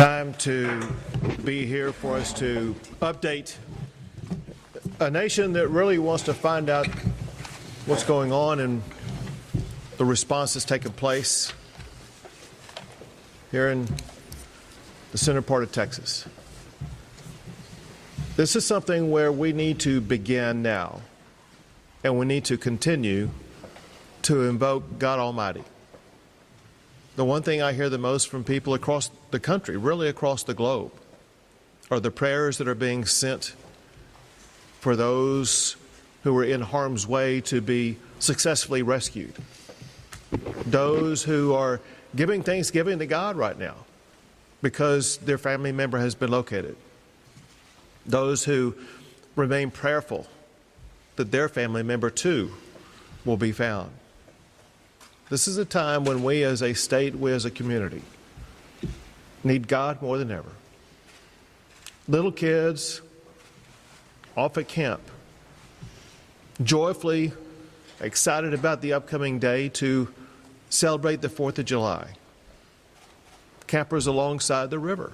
Time to be here for us to update a nation that really wants to find out what's going on and the response that's taking place here in the center part of Texas. This is something where we need to begin now, and we need to continue to invoke God Almighty. The one thing I hear the most from people across the country, really across the globe, are the prayers that are being sent for those who are in harm's way to be successfully rescued. Those who are giving thanksgiving to God right now because their family member has been located. Those who remain prayerful that their family member too will be found. This is a time when we as a state, we as a community, need God more than ever. Little kids off at camp, joyfully excited about the upcoming day to celebrate the 4th of July. Campers alongside the river,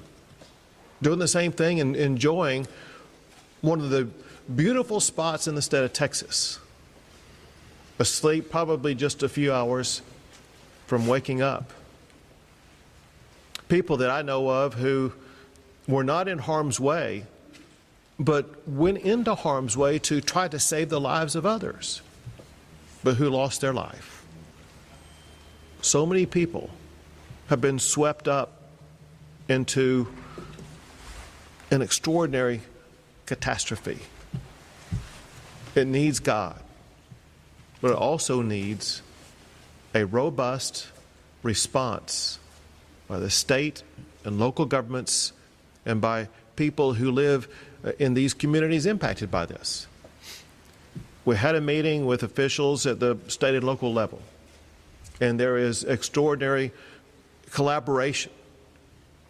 doing the same thing and enjoying one of the beautiful spots in the state of Texas. Asleep probably just a few hours from waking up. People that I know of who were not in harm's way, but went into harm's way to try to save the lives of others, but who lost their life. So many people have been swept up into an extraordinary catastrophe. It needs God, but it also needs a robust response by the state and local governments and by people who live in these communities impacted by this. We had a meeting with officials at the state and local level, and there is extraordinary collaboration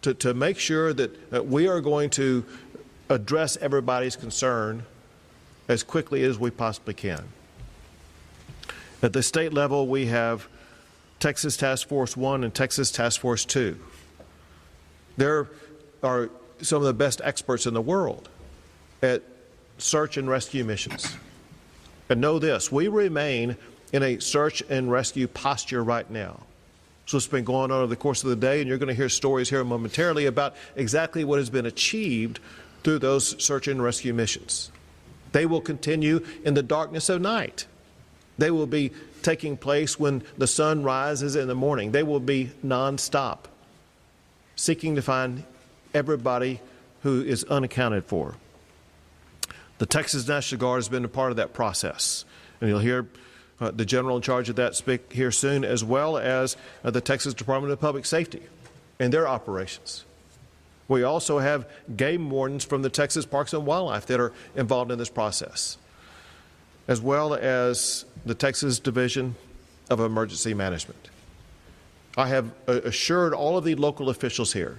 to make sure that we are going to address everybody's concern as quickly as we possibly can. At the state level, we have Texas Task Force 1 and Texas Task Force 2. There are some of the best experts in the world at search and rescue missions. And know this, we remain in a search and rescue posture right now. So it's been going on over the course of the day, and you're going to hear stories here momentarily about exactly what has been achieved through those search and rescue missions. They will continue in the darkness of night. They will be taking place when the sun rises in the morning. They will be nonstop, seeking to find everybody who is unaccounted for. The Texas National Guard has been a part of that process, and you'll hear the general in charge of that speak here soon, as well as the Texas Department of Public Safety and their operations. We also have game wardens from the Texas Parks and Wildlife that are involved in this process, as well as the Texas Division of Emergency Management. I have assured all of the local officials here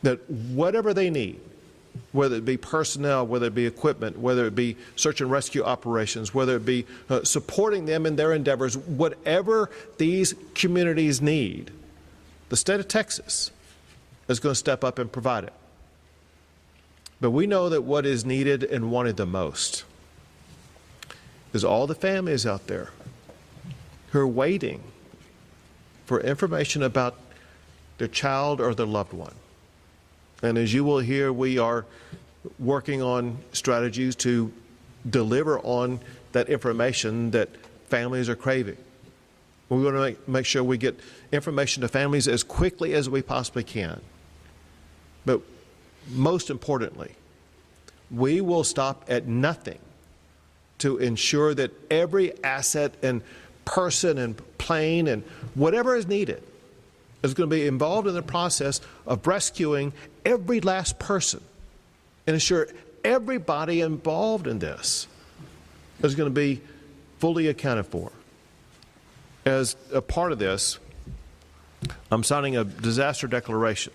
that whatever they need, whether it be personnel, whether it be equipment, whether it be search and rescue operations, whether it be supporting them in their endeavors, whatever these communities need, the state of Texas is going to step up and provide it. But we know that what is needed and wanted the most is all the families out there who are waiting for information about their child or their loved one. And as you will hear, we are working on strategies to deliver on that information that families are craving. We want to make sure we get information to families as quickly as we possibly can. But most importantly, we will stop at nothing to ensure that every asset and person and plane and whatever is needed is going to be involved in the process of rescuing every last person and ensure everybody involved in this is going to be fully accounted for. As a part of this, I'm signing a disaster declaration.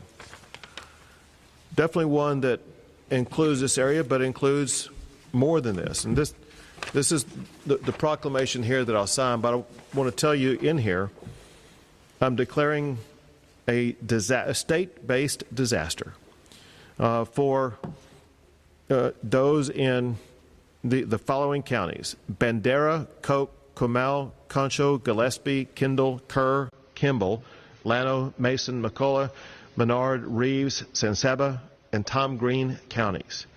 Definitely one that includes this area, but includes more than this. And this is the proclamation here that I'll sign, but I want to tell you in here, I'm declaring a state-based disaster for those in the following counties: Bandera, Coke, Comal, Concho, Gillespie, Kendall, Kerr, Kimball, Llano, Mason, McCullough, Menard, Reeves, San Saba, and Tom Green counties.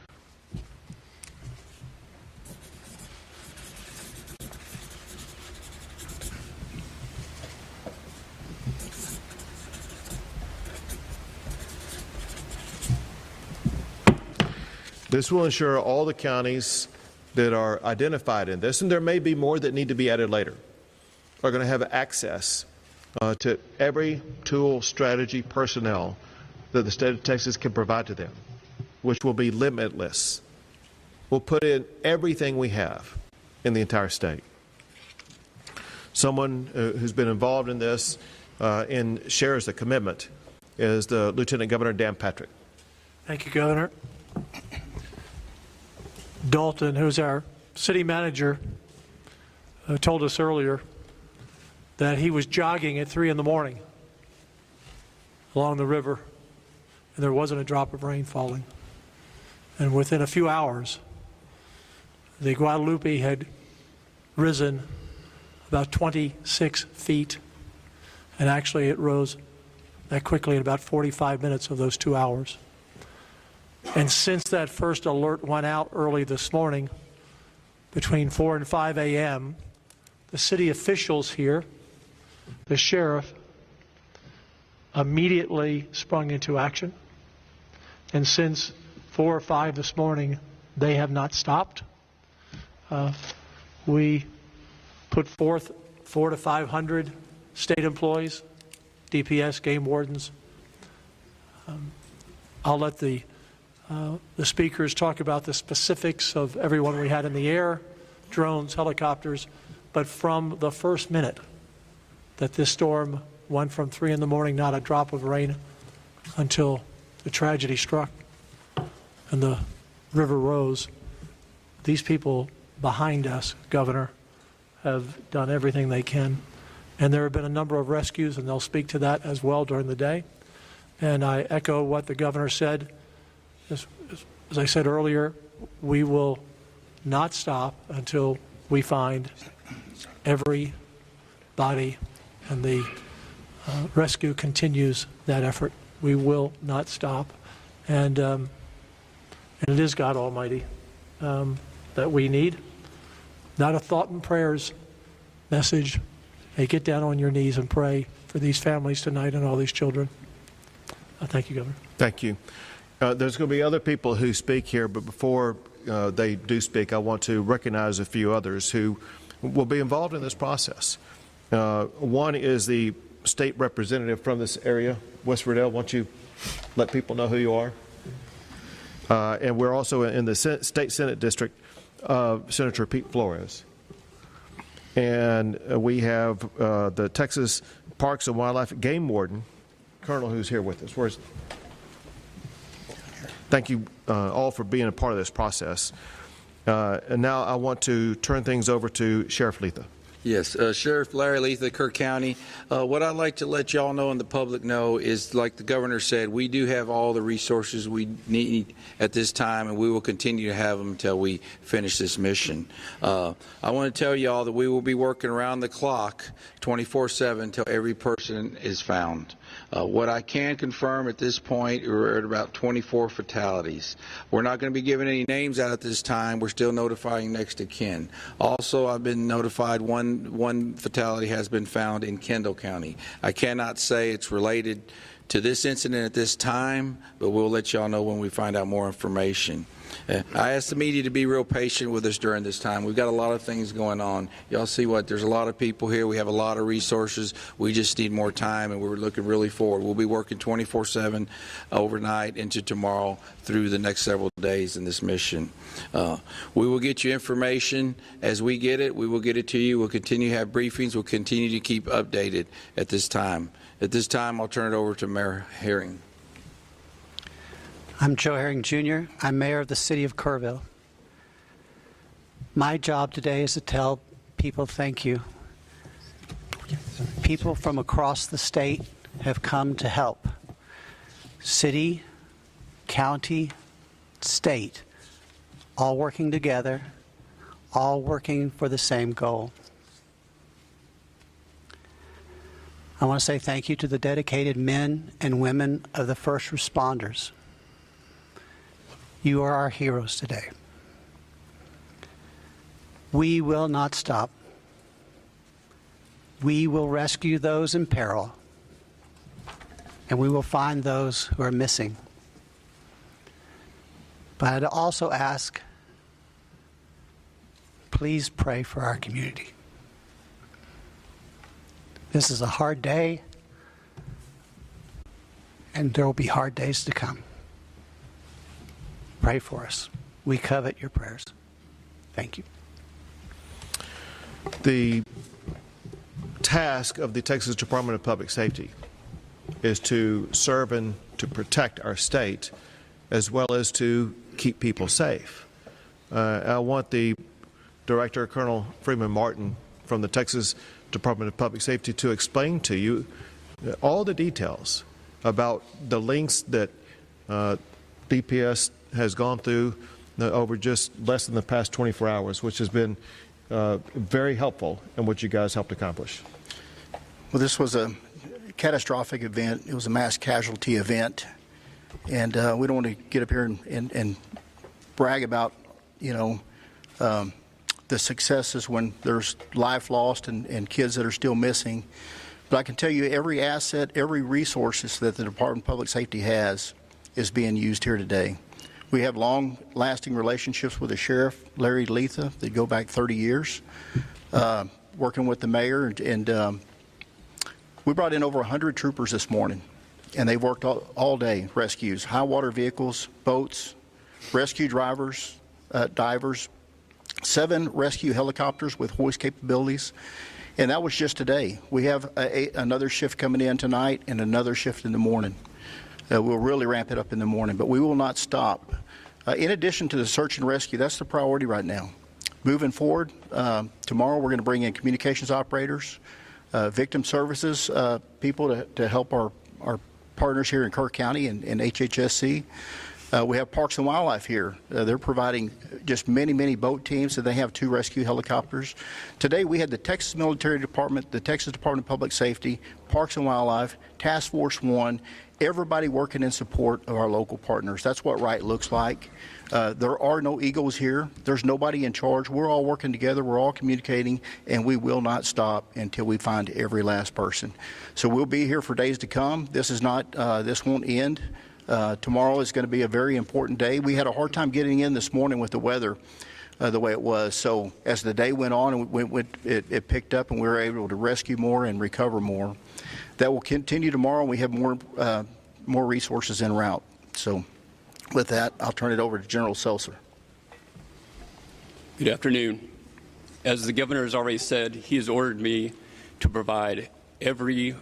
This will ensure all the counties that are identified in this, and there may be more that need to be added later, are going to have access to every tool, strategy, personnel that the state of Texas can provide to them, which will be limitless. We'll put in everything we have in the entire state. Someone who's been involved in this and shares the commitment is the Lieutenant Governor Dan Patrick. Thank you, Governor. Dalton, who's our city manager, told us earlier that he was jogging at 3 in the morning along the river, and there wasn't a drop of rain falling. And within a few hours, the Guadalupe had risen about 26 feet, and actually it rose that quickly in about 45 minutes of those 2 hours. And since that first alert went out early this morning, between 4 and 5 a.m., the city officials here, the sheriff, immediately sprung into action. And since 4 or 5 this morning, they have not stopped. We put forth 400 to 500 state employees, DPS, game wardens. I'll let the speakers talk about the specifics of everyone we had in the air, drones, helicopters, but from the first minute that this storm went from 3 in the morning, not a drop of rain, until the tragedy struck and the river rose, these people behind us, Governor, have done everything they can. And there have been a number of rescues, and they'll speak to that as well during the day. And I echo what the Governor said. As I said earlier, we will not stop until we find every body, and the rescue continues that effort. We will not stop, and it is God Almighty that we need, not a thought and prayers message. Hey, get down on your knees and pray for these families tonight and all these children. Thank you, Governor. Thank you. There's going to be other people who speak here, but before they do speak, I want to recognize a few others who will be involved in this process. One is the state representative from this area, West Riddell. Why don't you let people know who you are? And we're also in the State Senate District of Senator Pete Flores. And we have the Texas Parks and Wildlife Game Warden, Colonel, who's here with us. Where's Thank you all for being a part of this process. And now I want to turn things over to Sheriff Letha. Yes, Sheriff Larry Letha, Kerr County. What I'd like to let y'all know and the public know is, like the Governor said, we do have all the resources we need at this time, and we will continue to have them until we finish this mission. I want to tell y'all that we will be working around the clock 24/7 until every person is found. What I can confirm at this point, we're at about 24 fatalities. We're not going to be giving any names out at this time. We're still notifying next of kin. Also, I've been notified one fatality has been found in Kendall County. I cannot say it's related to this incident at this time, but we'll let y'all know when we find out more information. I asked the media to be real patient with us during this time. We've got a lot of things going on. Y'all see what? There's a lot of people here. We have a lot of resources. We just need more time, and we're looking really forward. We'll be working 24/7 overnight into tomorrow through the next several days in this mission. We will get you information as we get it. We will get it to you. We'll continue to have briefings. We'll continue to keep updated at this time. At this time, I'll turn it over to Mayor Herring. I'm Joe Herring, Jr. I'm mayor of the city of Kerrville. My job today is to tell people thank you. People from across the state have come to help. City, county, state, all working together, all working for the same goal. I want to say thank you to the dedicated men and women of the first responders. You are our heroes today. We will not stop. We will rescue those in peril, and we will find those who are missing. But I'd also ask, please pray for our community. This is a hard day, and there will be hard days to come. Pray for us. We covet your prayers. Thank you. The task of the Texas Department of Public Safety is to serve and to protect our state, as well as to keep people safe. I want the Director, Colonel Freeman Martin from the Texas Department of Public Safety to explain to you all the details about the lengths that DPS has gone through over just less than the past 24 hours, which has been very helpful in what you guys helped accomplish. Well, this was a catastrophic event. It was a mass casualty event, and we don't want to get up here and brag about, the successes when there's life lost and kids that are still missing. But I can tell you every asset, every resources that the Department of Public Safety has is being used here today. We have long-lasting relationships with the Sheriff, Larry Letha, that go back 30 years, working with the mayor. And we brought in over 100 troopers this morning, and they've worked all day, rescues, high water vehicles, boats, rescue drivers, divers, 7 rescue helicopters with hoist capabilities. And that was just today. We have another shift coming in tonight and another shift in the morning. We'll really ramp it up in the morning, but we will not stop. In addition to the search and rescue, that's the priority right now. Moving forward, tomorrow we're going to bring in communications operators, victim services people to help our partners here in Kerr County and HHSC. We have Parks and Wildlife here. They're providing just many boat teams, and they have 2 rescue helicopters. Today we had the Texas Military Department, the Texas Department of Public Safety, Parks and Wildlife, Task Force 1, everybody working in support of our local partners. That's what right looks like. There are no egos here. There's nobody in charge. We're all working together. We're all communicating, and we will not stop until we find every last person. So we'll be here for days to come. This is not. This won't end. Tomorrow is going to be a very important day. We had a hard time getting in this morning with the weather the way it was. So as the day went on, it picked up, and we were able to rescue more and recover more. That will continue tomorrow, and we have more resources en route. So with that, I'll turn it over to General Seltzer. Good afternoon. As the governor has already said, he has ordered me to provide every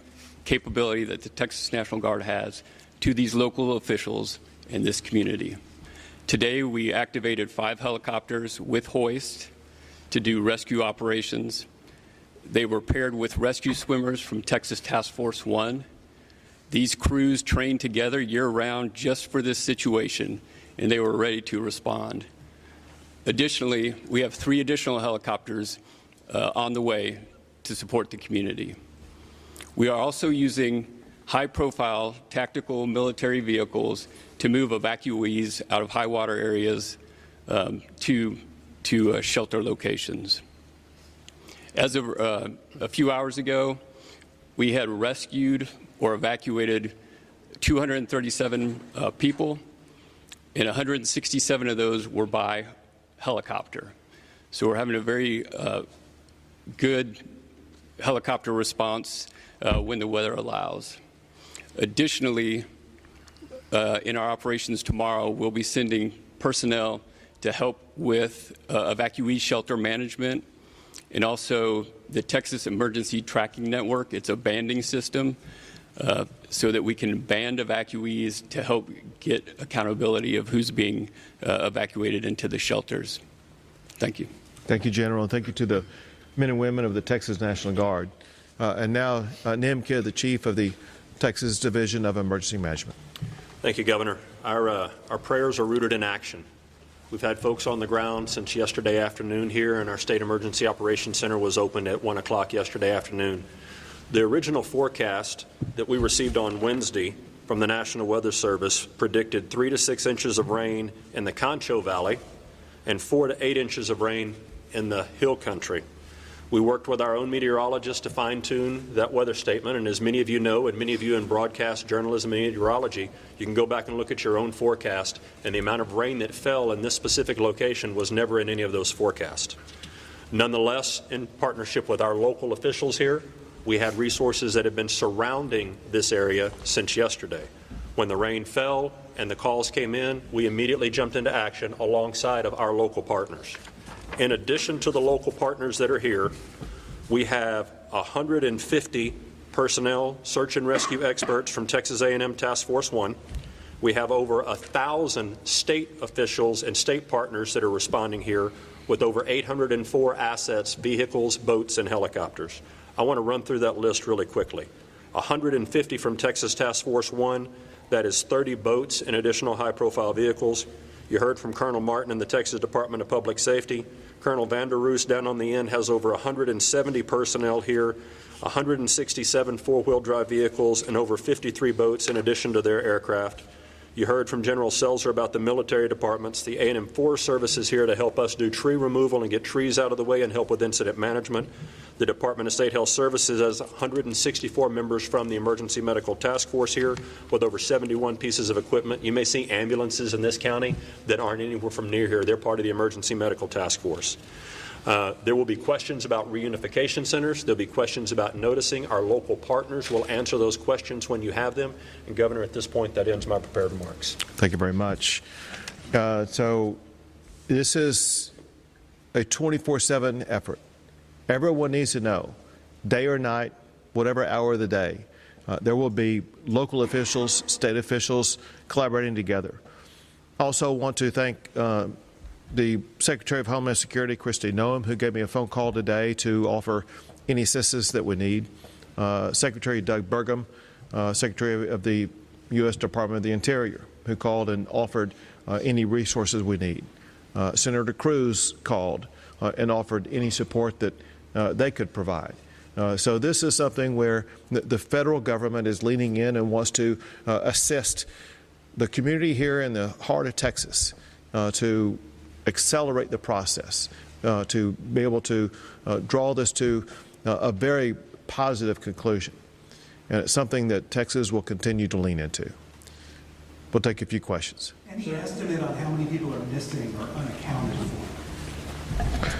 capability that the Texas National Guard has to these local officials in this community. Today, we activated 5 helicopters with hoist to do rescue operations. They were paired with rescue swimmers from Texas Task Force 1. These crews trained together year-round just for this situation, and they were ready to respond. Additionally, we have 3 additional helicopters on the way to support the community. We are also using high-profile tactical military vehicles to move evacuees out of high water areas to shelter locations. As of a few hours ago, we had rescued or evacuated 237 people, and 167 of those were by helicopter. So we're having a very good helicopter response when the weather allows. Additionally, in our operations tomorrow, we'll be sending personnel to help with evacuee shelter management, and also the Texas Emergency Tracking Network. It's a banding system so that we can band evacuees to help get accountability of who's being evacuated into the shelters. Thank you. Thank you, General, and thank you to the men and women of the Texas National Guard. And now, Nim Kerr, the Chief of the Texas Division of Emergency Management. Thank you, Governor. Our prayers are rooted in action. We've had folks on the ground since yesterday afternoon here, and our State Emergency Operations Center was opened at 1 o'clock yesterday afternoon. The original forecast that we received on Wednesday from the National Weather Service predicted 3 to 6 inches of rain in the Concho Valley and 4 to 8 inches of rain in the Hill Country. We worked with our own meteorologists to fine-tune that weather statement, and as many of you know, and many of you in broadcast journalism and meteorology, you can go back and look at your own forecast, and the amount of rain that fell in this specific location was never in any of those forecasts. Nonetheless, in partnership with our local officials here, we had resources that have been surrounding this area since yesterday. When the rain fell and the calls came in, we immediately jumped into action alongside of our local partners. In addition to the local partners that are here, we have 150 personnel, search and rescue experts from Texas A&M Task Force 1. We have over 1,000 state officials and state partners that are responding here with over 804 assets, vehicles, boats, and helicopters. I want to run through that list really quickly. 150 from Texas Task Force 1, that is 30 boats and additional high-profile vehicles. You heard from Colonel Martin in the Texas Department of Public Safety. Colonel Vanderroos down on the end has over 170 personnel here, 167 four-wheel drive vehicles, and over 53 boats in addition to their aircraft. You heard from General Seltzer about the military departments. The A&M Forest Service is here to help us do tree removal and get trees out of the way and help with incident management. The Department of State Health Services has 164 members from the Emergency Medical Task Force here with over 71 pieces of equipment. You may see ambulances in this county that aren't anywhere from near here. They're part of the Emergency Medical Task Force. There will be questions about reunification centers. There'll be questions about noticing. Our local partners will answer those questions when you have them. And Governor, at this point, that ends my prepared remarks. Thank you very much. So this is a 24/7 effort. Everyone needs to know, day or night, whatever hour of the day, there will be local officials, state officials collaborating together. Also want to thank the Secretary of Homeland Security, Kristi Noem, who gave me a phone call today to offer any assistance that we need. Secretary Doug Burgum, Secretary of the U.S. Department of the Interior, who called and offered any resources we need. Senator Cruz called and offered any support that they could provide. So this is something where the federal government is leaning in and wants to assist the community here in the heart of Texas to accelerate the process, to be able to draw this to a very positive conclusion. And it's something that Texas will continue to lean into. We'll take a few questions. Any estimate on how many people are missing or unaccounted for?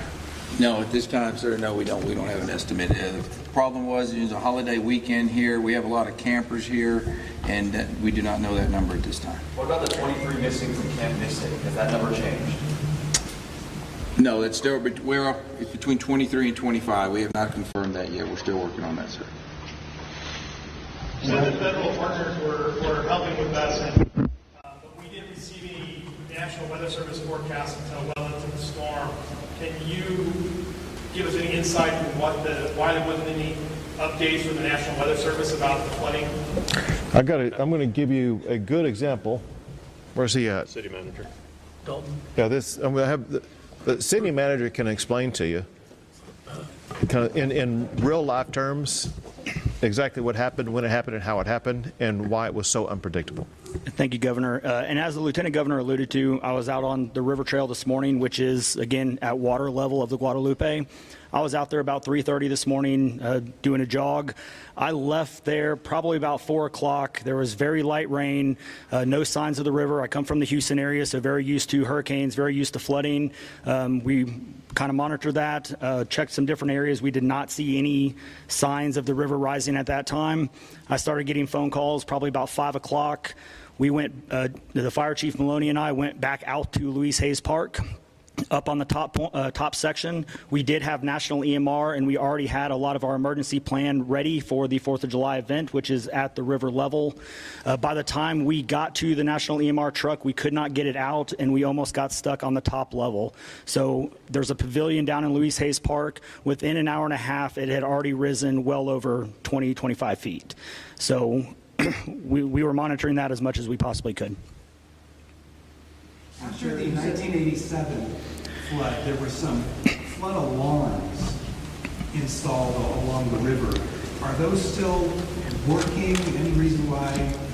No, at this time, sir, no, we don't. We don't have an estimate. The problem was it was a holiday weekend here. We have a lot of campers here, and we do not know that number at this time. What about the 23 missing from Camp Missing? Has that number changed? No, it's still it's between 23 and 25. We have not confirmed that yet. We're still working on that, sir. So the federal partners were helping with us, but we didn't receive any National Weather Service forecast until well into the storm. Can you give us any insight into why there wasn't any updates from the National Weather Service about the flooding? I'm going to give you a good example. Where's he at? City Manager. Dalton. Yeah, I'm going to have the city manager can explain to you kind of in real life terms exactly what happened, when it happened, and how it happened, and why it was so unpredictable. Thank you, Governor. And as the Lieutenant Governor alluded to, I was out on the river trail this morning, which is, again, at water level of the Guadalupe. I was out there about 3:30 this morning doing a jog. I left there probably about 4 o'clock. There was very light rain, no signs of the river. I come from the Houston area, so very used to hurricanes, very used to flooding. We kind of monitored that, checked some different areas. We did not see any signs of the river rising at that time. I started getting phone calls probably about 5 o'clock. We went, the fire chief Maloney and I went back out to Louise Hayes Park. Up on the top section, we did have National EMR, and we already had a lot of our emergency plan ready for the 4th of July event, which is at the river level. By the time we got to the National EMR truck, we could not get it out, and we almost got stuck on the top level. So there's a pavilion down in Louise Hayes Park. Within an hour and a half, it had already risen well over 20, 25 feet. So we were monitoring that as much as we possibly could. After the 1987 flood, there were some flood alarms installed along the river. Are those still working? Any reason why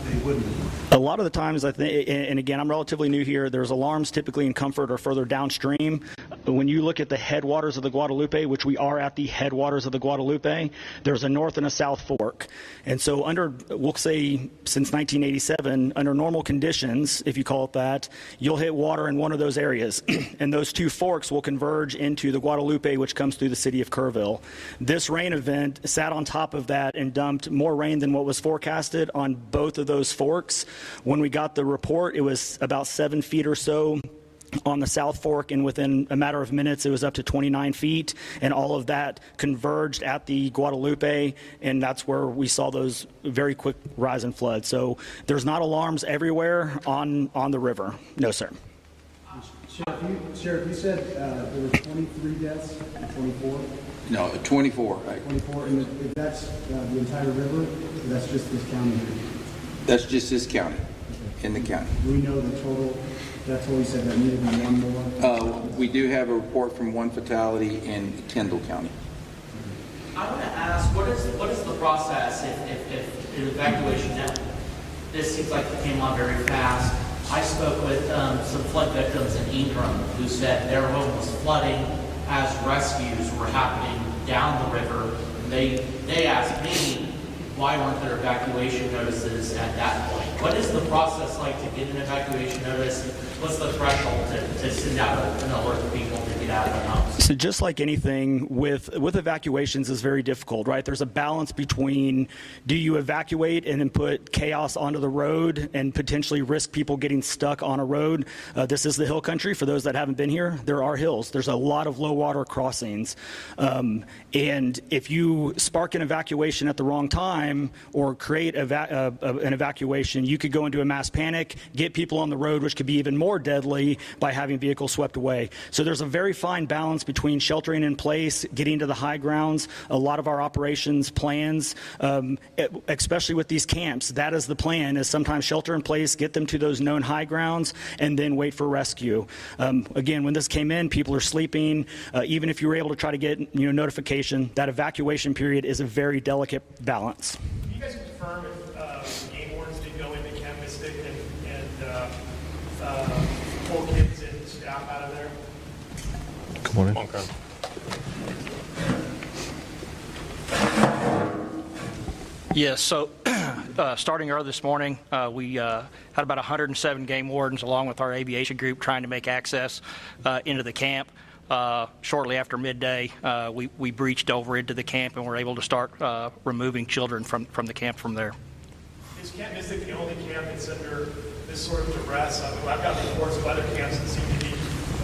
they wouldn't? A lot of the times, I think, and again, I'm relatively new here, there's alarms typically in Comfort or further downstream. When you look at the headwaters of the Guadalupe, which we are at the headwaters of the Guadalupe, there's a north and a south fork. And so we'll say since 1987, under normal conditions, if you call it that, you'll hit water in one of those areas. And those two forks will converge into the Guadalupe, which comes through the city of Kerrville. This rain event sat on top of that and dumped more rain than what was forecasted on both of those forks. When we got the report, it was about 7 feet or so on the South Fork, and within a matter of minutes, it was up to 29 feet, and all of that converged at the Guadalupe, and that's where we saw those very quick rise in flood. So there's not alarms everywhere on the river. No, sir. Sheriff, you said there were 23 deaths, 24? No, 24, right? 24, and if that's the entire river, that's just this county here? That's just this county, in the county. Do we know the total? That's what we said, that needed to be one more? We do have a report from one fatality in Kendall County. I want to ask, what is the process if an evacuation, this seems like it came on very fast. I spoke with some flood victims in Ingram who said their home was flooding as rescues were happening down the river. They asked me, why weren't there evacuation notices at that point? What is the process like to get an evacuation notice? What's the threshold to send out an alert to people to get out of their homes? So just like anything with evacuations is very difficult, right? There's a balance between, do you evacuate and then put chaos onto the road and potentially risk people getting stuck on a road? This is the hill country. For those that haven't been here, there are hills. There's a lot of low water crossings. And if you spark an evacuation at the wrong time or create an evacuation, you could go into a mass panic, get people on the road, which could be even more deadly by having vehicles swept away. So there's a very fine balance between sheltering in place, getting to the high grounds. A lot of our operations plans, especially with these camps, that is the plan, is sometimes shelter in place, get them to those known high grounds, and then wait for rescue. Again, when this came in, people are sleeping. Even if you were able to try to get notification, that evacuation period is a very delicate balance. Can you guys confirm if game wardens did go into Camp Mystic and pull kids and staff out of there? Good morning. Okay. Yes, so starting early this morning, we had about 107 game wardens along with our aviation group trying to make access into the camp. Shortly after midday, we breached over into the camp and were able to start removing children from the camp from there. Is Camp Mystic the only camp that's under this sort of duress? I've got reports of other camps that seem to be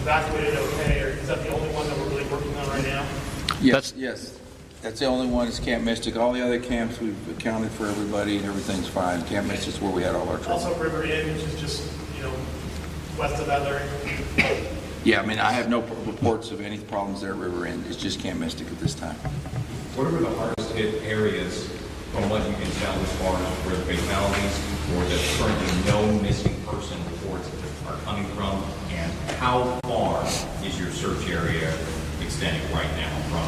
evacuated okay, or is that the only one that we're really working on right now? Yes. That's the only one is Camp Mystic. All the other camps, we've accounted for everybody and everything's fine. Camp Mystic's where we had all our trouble. Also River Inn, which is just, west of that area. Yeah, I mean, I have no reports of any problems there at River Inn. It's just Camp Mystic at this time. What are the hardest hit areas from what you can tell as far as where the fatalities or the currently known missing person reports are coming from, and how far is your search area extending right now from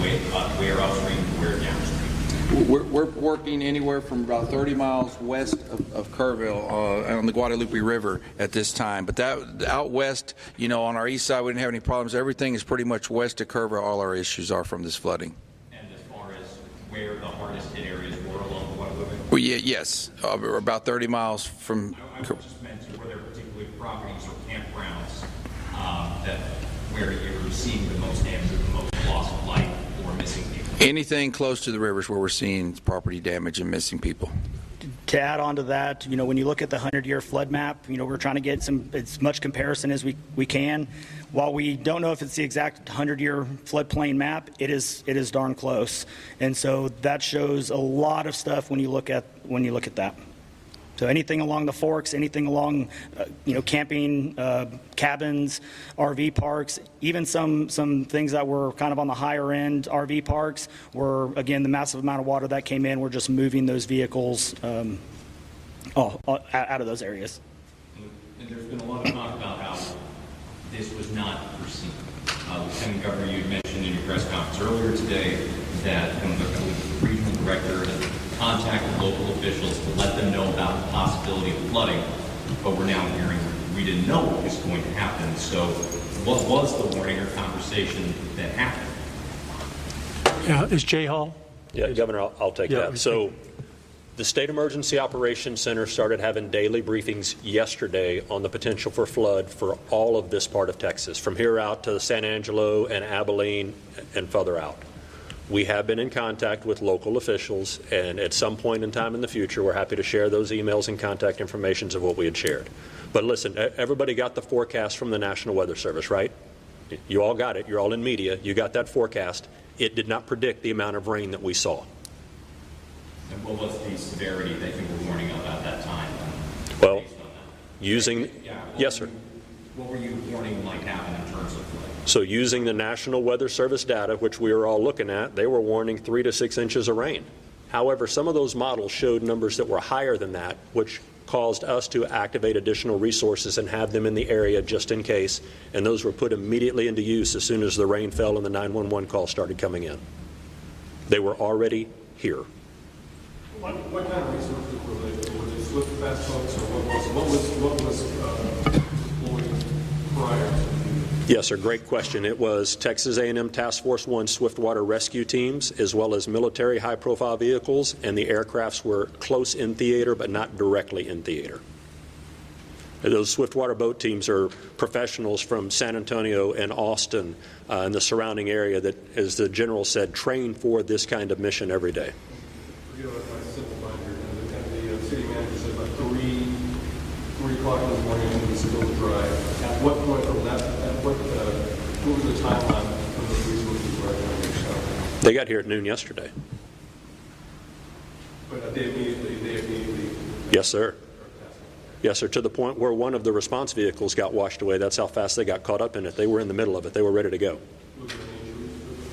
where upstream to where downstream? We're working anywhere from about 30 miles west of Kerrville on the Guadalupe River at this time. But that out west, on our east side, we didn't have any problems. Everything is pretty much west of Kerrville. All our issues are from this flooding. And as far as where the hardest hit areas were along the Guadalupe? Well, yes, we're about 30 miles from. I just meant were there particularly properties or campgrounds that where you're seeing the most damage, the most loss of life or missing people? Anything close to the rivers where we're seeing property damage and missing people. To add on to that, when you look at the 100-year flood map, we're trying to get as much comparison as we can. While we don't know if it's the exact 100-year floodplain map, it is darn close, and so that shows a lot of stuff when you look at that. So anything along the forks, anything along, camping, cabins, RV parks, even some things that were kind of on the higher end RV parks were, again, the massive amount of water that came in, we're just moving those vehicles out of those areas. And there's been a lot of talk about how this was not foreseen. Lieutenant Governor, you mentioned in your press conference earlier today that the regional director has contacted local officials to let them know about the possibility of flooding, but we're now hearing we didn't know what was going to happen. So what was the warning or conversation that happened? Yeah, is Jay Hall? Yeah, Governor, I'll take that. So the State Emergency Operations Center started having daily briefings yesterday on the potential for flood for all of this part of Texas, from here out to San Angelo and Abilene and further out. We have been in contact with local officials, and at some point in time in the future, we're happy to share those emails and contact information of what we had shared. But listen, everybody got the forecast from the National Weather Service, right? You all got it. You're all in media. You got that forecast. It did not predict the amount of rain that we saw. And what was the severity that you were warning about at that time? Well, using, yes, sir. What were you warning might happen in terms of flooding? So using the National Weather Service data, which we were all looking at, they were warning 3 to 6 inches of rain. However, some of those models showed numbers that were higher than that, which caused us to activate additional resources and have them in the area just in case, and those were put immediately into use as soon as the rain fell and the 911 calls started coming in. They were already here. What kind of resources were they? Were they swift fast folks, or what was deployed prior to? Yes, sir. Great question. It was Texas A&M Task Force 1 Swiftwater rescue teams, as well as military high-profile vehicles, and the aircrafts were close in theater, but not directly in theater. Those Swiftwater boat teams are professionals from San Antonio and Austin and the surrounding area that, as the general said, train for this kind of mission every day. Forget about my simple mind here. The city manager said about 3 o'clock in the morning it was still dry. At what point from that, what was the timeline from the resources were at? They got here at noon yesterday. But they immediately. Yes, sir. Yes, sir, to the point where one of the response vehicles got washed away. That's how fast they got caught up in it. They were in the middle of it. They were ready to go.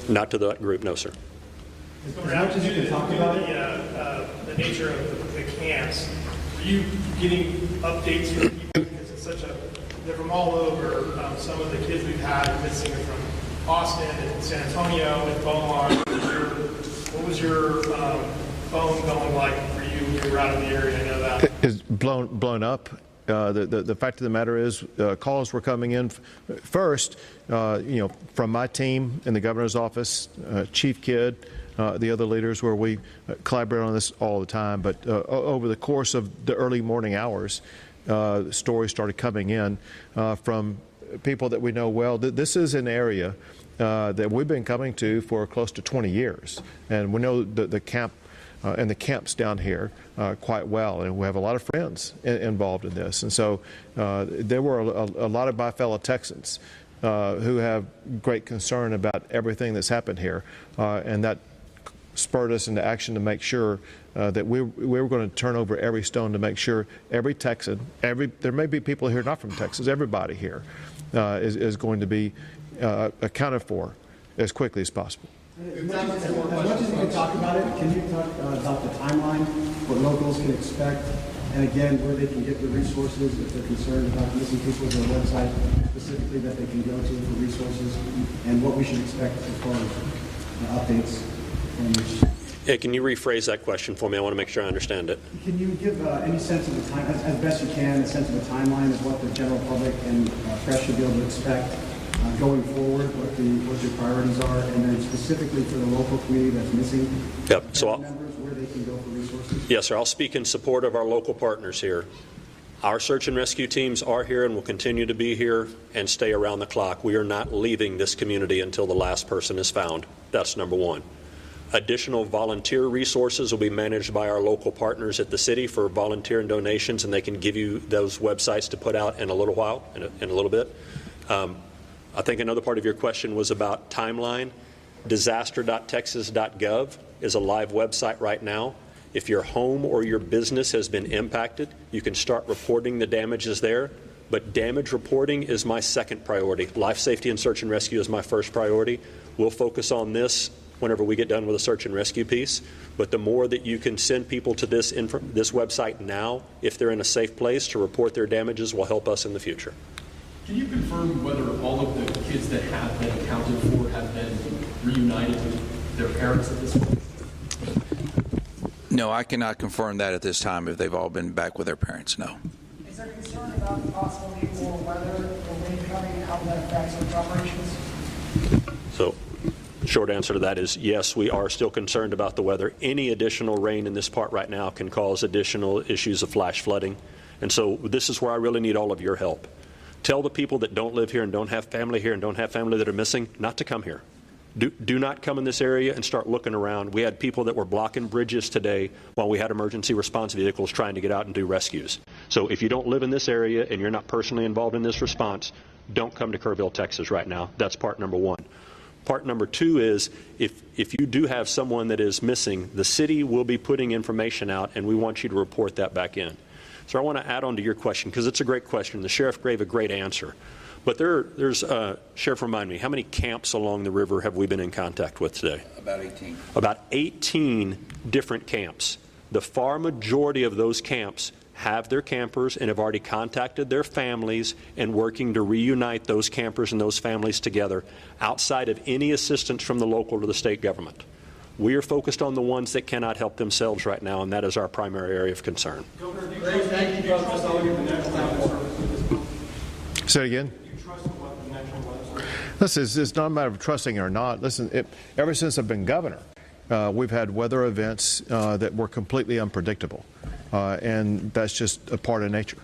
Not to that group, no, sir. As much as you can talk about the nature of the camps, are you getting updates from people? Because it's such a, they're from all over. Some of the kids we've had missing are from Austin and San Antonio and Beaumont. What was your phone going like for you when you were out of the area? I know that. It's blown up. The fact of the matter is, calls were coming in first, from my team in the governor's office, Chief Kidd, the other leaders, where we collaborate on this all the time. But over the course of the early morning hours, stories started coming in from people that we know well. This is an area that we've been coming to for close to 20 years, and we know the camp and the camps down here quite well, and we have a lot of friends involved in this. And so there were a lot of my fellow Texans who have great concern about everything that's happened here, and that spurred us into action to make sure that we were going to turn over every stone to make sure every Texan, there may be people here not from Texas, everybody here is going to be accounted for as quickly as possible. As much as you can talk about it, can you talk about the timeline, what locals can expect, and again, where they can get the resources if they're concerned about missing people, is there a website specifically that they can go to for resources, and what we should expect as far as updates? Hey, can you rephrase that question for me? I want to make sure I understand it. Can you give any sense of the time, as best you can, a sense of the timeline of what the general public and press should be able to expect going forward, what your priorities are, and then specifically for the local community that's missing members, where they can go for resources? Yes, sir. I'll speak in support of our local partners here. Our search and rescue teams are here and will continue to be here and stay around the clock. We are not leaving this community until the last person is found. That's number one. Additional volunteer resources will be managed by our local partners at the city for volunteer and donations, and they can give you those websites to put out in a little while, in a little bit. I think another part of your question was about timeline. Disaster.texas.gov is a live website right now. If your home or your business has been impacted, you can start reporting the damages there. But damage reporting is my second priority. Life safety and search and rescue is my first priority. We'll focus on this whenever we get done with the search and rescue piece. But the more that you can send people to this website now, if they're in a safe place to report their damages, will help us in the future. Can you confirm whether all of the kids that have been accounted for have been reunited with their parents at this point? No, I cannot confirm that at this time if they've all been back with their parents, no. Is there concern about the possibility for weather or wind coming and how that affects search operations? So, short answer to that is yes, we are still concerned about the weather. Any additional rain in this part right now can cause additional issues of flash flooding. And so this is where I really need all of your help. Tell the people that don't live here and don't have family here and don't have family that are missing not to come here. Do not come in this area and start looking around. We had people that were blocking bridges today while we had emergency response vehicles trying to get out and do rescues. So if you don't live in this area and you're not personally involved in this response, don't come to Kerrville, Texas right now. That's part number one. Part number two is if you do have someone that is missing, the city will be putting information out, and we want you to report that back in. So I want to add on to your question, because it's a great question. The sheriff gave a great answer. But there's Sheriff, remind me, how many camps along the river have we been in contact with today? About 18. About 18 different camps. The far majority of those camps have their campers and have already contacted their families and working to reunite those campers and those families together outside of any assistance from the local or the state government. We are focused on the ones that cannot help themselves right now, and that is our primary area of concern. Say it again. Listen, it's not a matter of trusting or not. Listen, ever since I've been governor, we've had weather events that were completely unpredictable, and that's just a part of nature.